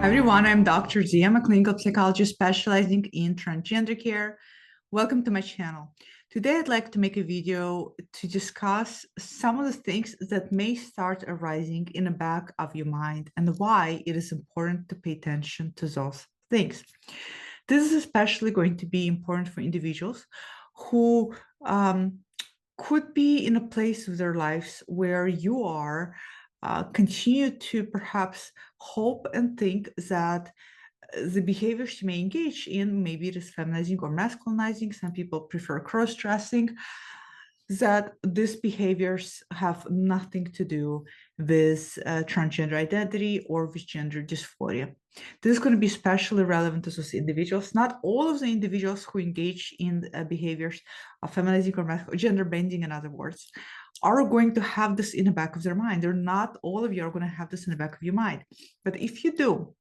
Everyone, I'm Dr. Z. I'm a clinical psychologist specializing in transgender care. Welcome to my channel. Today, I'd like to make a video to discuss some of the things that may start arising in the back of your mind and why it is important to pay attention to those things. This is especially going to be important for individuals who could be in a place of their lives where you are continue to perhaps hope and think that the behaviors you may engage in, maybe it is feminizing or masculinizing, some people prefer cross-dressing, that these behaviors have nothing to do with transgender identity or with gender dysphoria. This is going to be especially relevant to those individuals. Not all of the individuals who engage in behaviors of feminizing or gender bending, in other words, are going to have this in the back of their mind. They're not all of you are going to have this in the back of your mind. But if you do,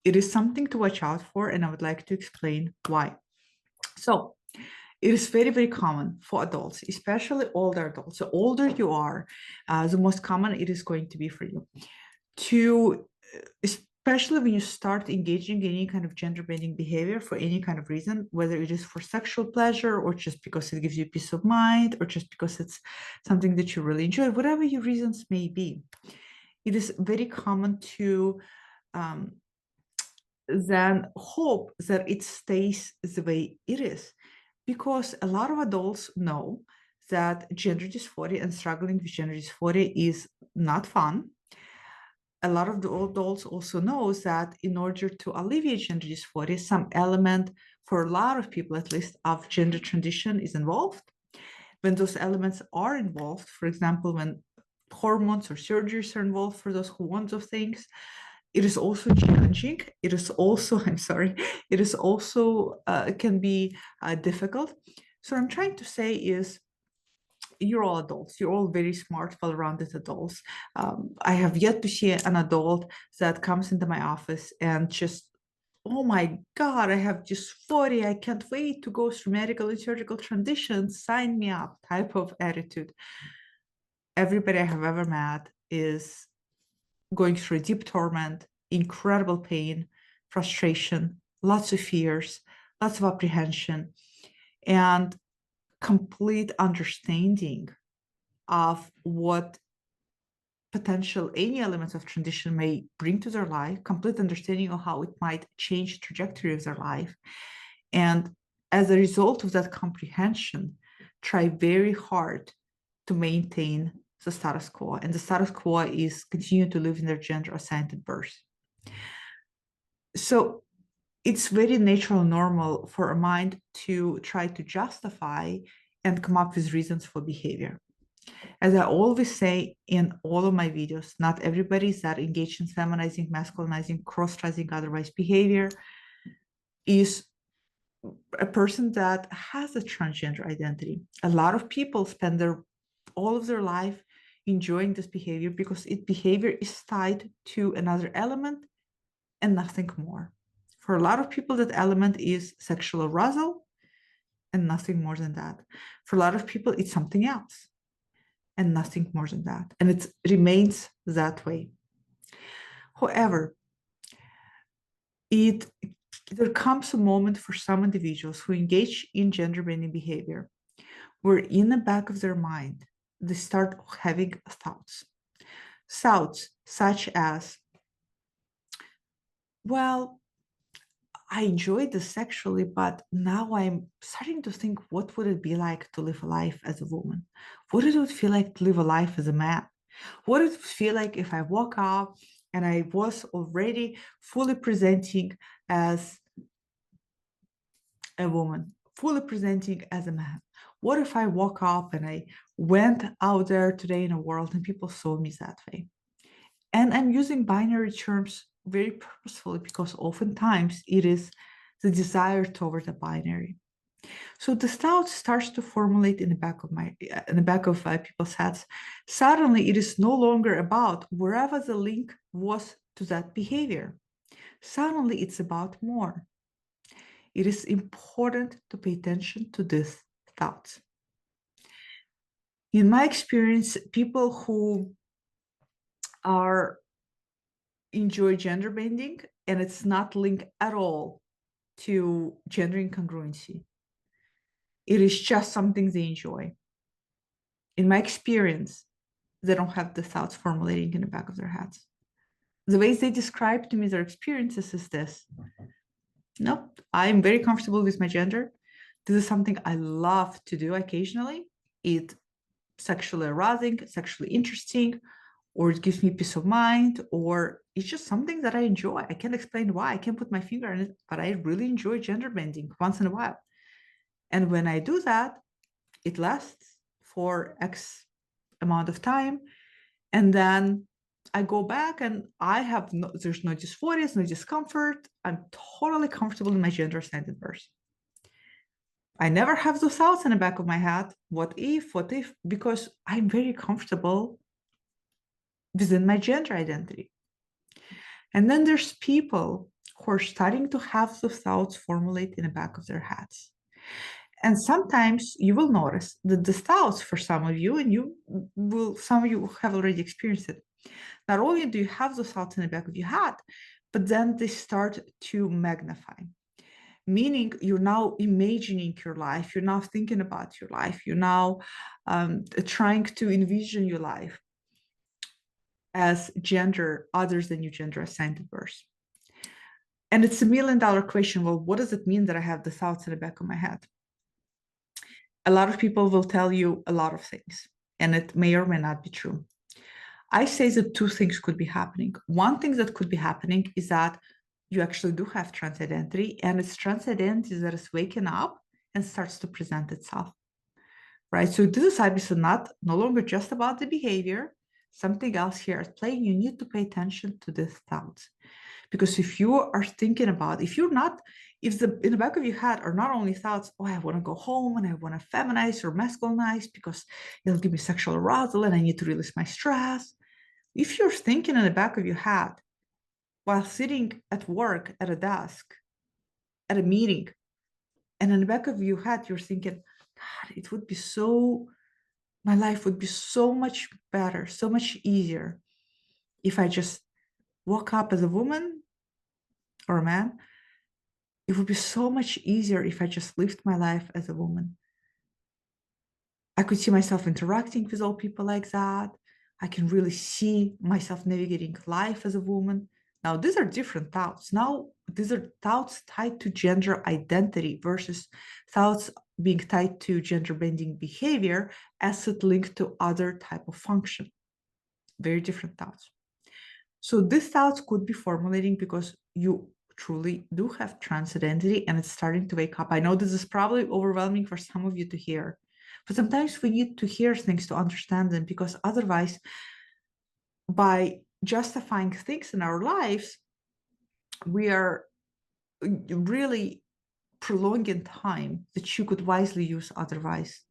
it is something to watch out for, and I would like to explain why. So, it is very, very common for adults, especially older adults. The older you are, the most common it is going to be for you to, especially when you start engaging in any kind of gender bending behavior for any kind of reason, whether it is for sexual pleasure or just because it gives you peace of mind or just because it's something that you really enjoy, whatever your reasons may be. It is very common to then hope that it stays the way it is. Because a lot of adults know that gender dysphoria and struggling with gender dysphoria is not fun. A lot of the adults also know that in order to alleviate gender dysphoria, some element, for a lot of people at least, of gender transition is involved. When those elements are involved, for example, when hormones or surgeries are involved for those who want those things, it is also challenging. It is also, I'm sorry, it is also can be difficult. So what I'm trying to say is you're all adults. You're all very smart, well-rounded adults. I have yet to see an adult that comes into my office and just, oh my God, I have dysphoria. I can't wait to go through medical and surgical transitions. Sign me up type of attitude. Everybody I have ever met is going through deep torment, incredible pain, frustration, lots of fears, lots of apprehension, and complete understanding of what potential any elements of transition may bring to their life, complete understanding of how it might change the trajectory of their life. And as a result of that comprehension, try very hard to maintain the status quo. And the status quo is continue to live in their gender assigned at birth. So it's very natural and normal for a mind to try to justify and come up with reasons for behavior. As I always say in all of my videos, not everybody is that engaged in feminizing, masculinizing, cross-dressing, otherwise behavior is a person that has a transgender identity. A lot of people spend all of their life enjoying this behavior because behavior is tied to another element and nothing more. For a lot of people, that element is sexual arousal and nothing more than that. For a lot of people, it's something else and nothing more than that. And it remains that way. However, there comes a moment for some individuals who engage in gender bending behavior where in the back of their mind, they start having thoughts such as, well, I enjoyed this sexually, but now I'm starting to think, what would it be like to live a life as a woman? What would it feel like to live a life as a man? What would it feel like if I woke up and I was already fully presenting as a woman, fully presenting as a man? What if I woke up and I went out there today in the world and people saw me that way? And I'm using binary terms very purposefully because oftentimes it is the desire toward the binary. So the thought starts to formulate in the back of people's heads. Suddenly, it is no longer about wherever the link was to that behavior. Suddenly, it's about more. It is important to pay attention to these thoughts. In my experience, people who are enjoy gender bending, and it's not linked at all to gender incongruency. It is just something they enjoy. In my experience, they don't have the thoughts formulating in the back of their heads. The ways they describe to me their experiences is this: nope, I'm very comfortable with my gender. This is something I love to do occasionally. It's sexually arousing, sexually interesting, or it gives me peace of mind, or it's just something that I enjoy. I can't explain why. I can't put my finger on it, but I really enjoy gender bending once in a while. And when I do that, it lasts for X amount of time. And then I go back and there's no dysphoria, no discomfort. I'm totally comfortable in my gender assigned birth. I never have those thoughts in the back of my head. What if, because I'm very comfortable within my gender identity. And then there's people who are starting to have those thoughts formulate in the back of their heads. And sometimes you will notice that the thoughts for some of you, and some of you have already experienced it. Not only do you have those thoughts in the back of your head, but then they start to magnify. Meaning you're now imagining your life, you're now thinking about your life, you're now trying to envision your life as gender other than your gender assigned at birth. And it's $1 million question. Well, what does it mean that I have the thoughts in the back of my head? A lot of people will tell you a lot of things, and it may or may not be true. I say that two things could be happening. One thing that could be happening is that you actually do have trans identity, and it's trans identity that is waking up and starts to present itself, right? So this is obviously no longer just about the behavior, something else here at play. You need to pay attention to these thoughts. Because if you are thinking about, if in the back of your head are not only thoughts, oh, I want to go home and I want to feminize or masculinize because it'll give me sexual arousal and I need to release my stress. If you're thinking in the back of your head while sitting at work at a desk, at a meeting, and in the back of your head, you're thinking, God, my life would be so much better, so much easier if I just woke up as a woman or a man. It would be so much easier if I just lived my life as a woman. I could see myself interacting with all people like that. I can really see myself navigating life as a woman. Now, these are different thoughts. Now, these are thoughts tied to gender identity versus thoughts being tied to gender bending behavior as it linked to other type of function. Very different thoughts. So these thoughts could be formulating because you truly do have trans identity and it's starting to wake up. I know this is probably overwhelming for some of you to hear, but sometimes we need to hear things to understand them, because otherwise, by justifying things in our lives, we are really prolonging time that you could wisely use otherwise.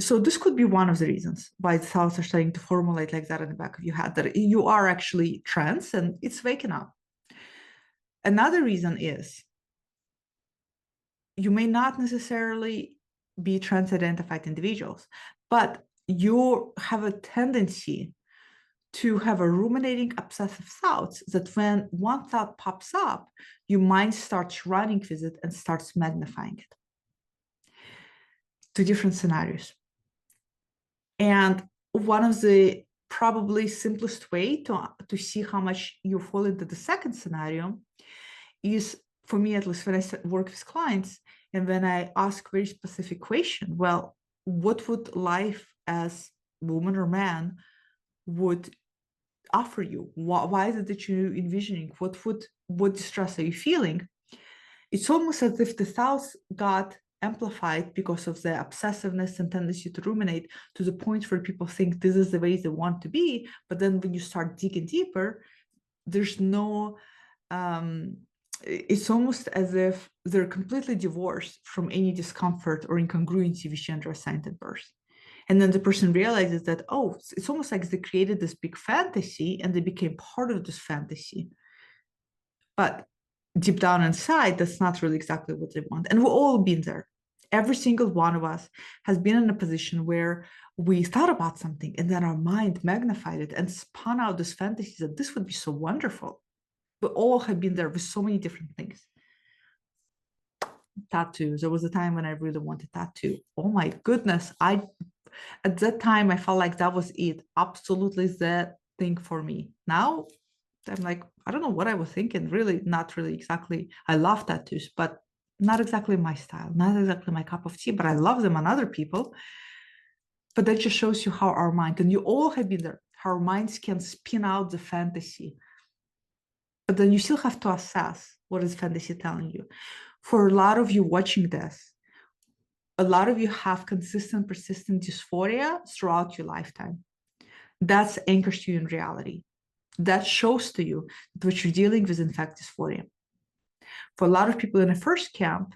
So this could be one of the reasons why the thoughts are starting to formulate like that in the back of your head, that you are actually trans and it's waking up. Another reason is you may not necessarily be trans-identified individuals, but you have a tendency to have a ruminating obsessive thoughts that when one thought pops up, your mind starts running with it and starts magnifying it. Two different scenarios. And one of the probably simplest way to see how much you fall into the second scenario is, for me at least, when I work with clients and when I ask very specific question, well, what would life as woman or man would offer you? Why is it that you're envisioning? What distress are you feeling? It's almost as if the thoughts got amplified because of the obsessiveness and tendency to ruminate, to the point where people think this is the way they want to be. But then when you start digging deeper, there's no, it's almost as if they're completely divorced from any discomfort or incongruency with gender assigned at birth. And then the person realizes that, oh, it's almost like they created this big fantasy and they became part of this fantasy. But deep down inside, that's not really exactly what they want. And we've all been there. Every single one of us has been in a position where we thought about something and then our mind magnified it and spun out this fantasy that this would be so wonderful. We all have been there with so many different things. Tattoos. There was a time when I really wanted tattoo. Oh my goodness. At that time I felt like that was it. Absolutely that thing for me. Now I'm like, I don't know what I was thinking. Really, not really exactly. I love tattoos, but not exactly my style, not exactly my cup of tea, but I love them on other people. But that just shows you how our mind, and you all have been there, how our minds can spin out the fantasy. But then you still have to assess what is fantasy telling you. For a lot of you watching this, a lot of you have consistent, persistent dysphoria throughout your lifetime. That's anchors you in reality. That shows to you that what you're dealing with is in fact dysphoria. For a lot of people in the first camp,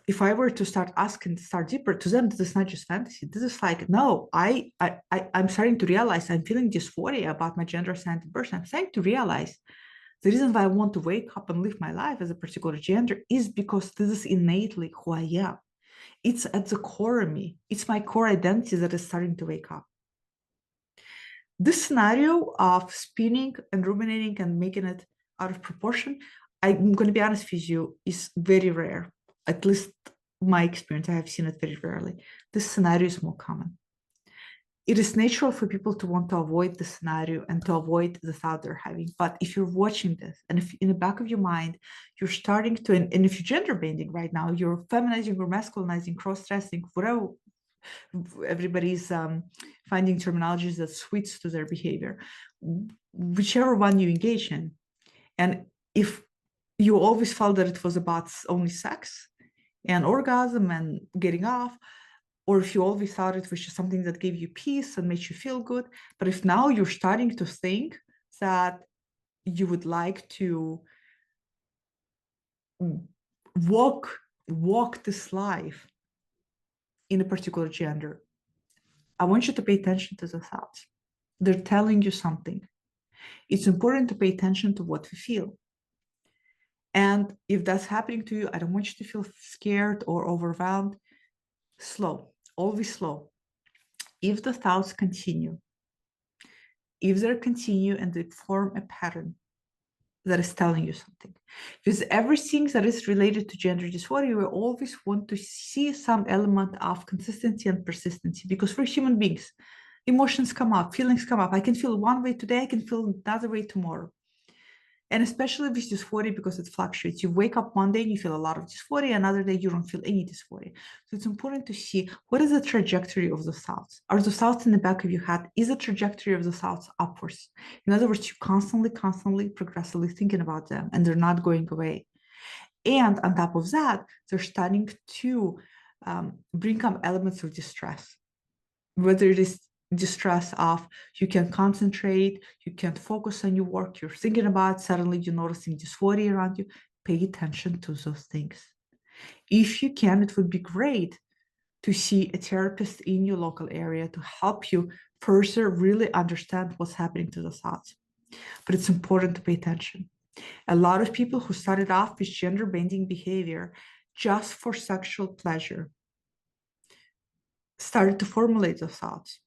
if I were to start asking, start deeper to them, this is not just fantasy. This is like, no, I'm starting to realize I'm feeling dysphoria about my gender assigned person. I'm starting to realize the reason why I want to wake up and live my life as a particular gender is because this is innately who I am. It's at the core of me. It's my core identity that is starting to wake up. This scenario of spinning and ruminating and making it out of proportion, I'm going to be honest with you, is very rare. At least my experience, I have seen it very rarely. This scenario is more common. It is natural for people to want to avoid the scenario and to avoid the thought they're having. But if you're watching this, and if in the back of your mind, you're starting to, and if you're gender bending right now, you're feminizing or masculinizing, cross-dressing, whatever, everybody's finding terminologies that suits to their behavior, whichever one you engage in. And if you always felt that it was about only sex and orgasm and getting off, or if you always thought it was just something that gave you peace and made you feel good, but if now you're starting to think that you would like to walk this life in a particular gender, I want you to pay attention to the thoughts. They're telling you something. It's important to pay attention to what we feel. And if that's happening to you, I don't want you to feel scared or overwhelmed. Slow, always slow. If the thoughts continue, if they continue and they form a pattern that is telling you something, because everything that is related to gender dysphoria, we always want to see some element of consistency and persistency, because we're human beings. Emotions come up, feelings come up. I can feel one way today, I can feel another way tomorrow. And especially with dysphoria, because it fluctuates. You wake up one day and you feel a lot of dysphoria, another day you don't feel any dysphoria. So it's important to see what is the trajectory of the thoughts. Are the thoughts in the back of your head? Is the trajectory of the thoughts upwards? In other words, you constantly, progressively thinking about them and they're not going away. And on top of that, they're starting to bring up elements of distress, whether it is distress of you can't concentrate, you can't focus on your work, you're thinking about, suddenly you're noticing dysphoria around you. Pay attention to those things. If you can, it would be great to see a therapist in your local area to help you further really understand what's happening to the thoughts. But it's important to pay attention. A lot of people who started off with gender bending behavior just for sexual pleasure started to formulate those thoughts.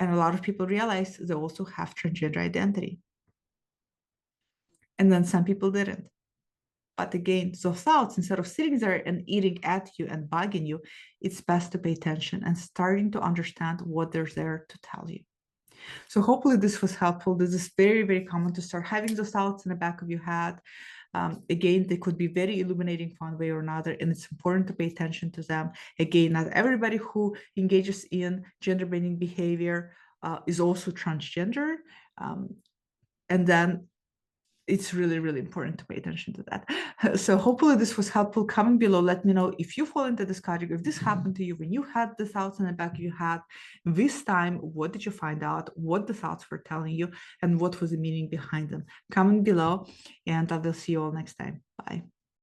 And a lot of people realize they also have transgender identity. And then some people didn't. But again, those thoughts, instead of sitting there and eating at you and bugging you, it's best to pay attention and starting to understand what they're there to tell you. So hopefully this was helpful. This is very, very common to start having those thoughts in the back of your head. Again, they could be very illuminating one way or another, and it's important to pay attention to them. Again, not everybody who engages in gender bending behavior is also transgender. And then it's really, really important to pay attention to that. So hopefully this was helpful. Comment below, let me know if you fall into this category, if this happened to you when you had the thoughts in the back of your head. This time, what did you find out? What the thoughts were telling you, and what was the meaning behind them? Comment below, and I will see you all next time. Bye.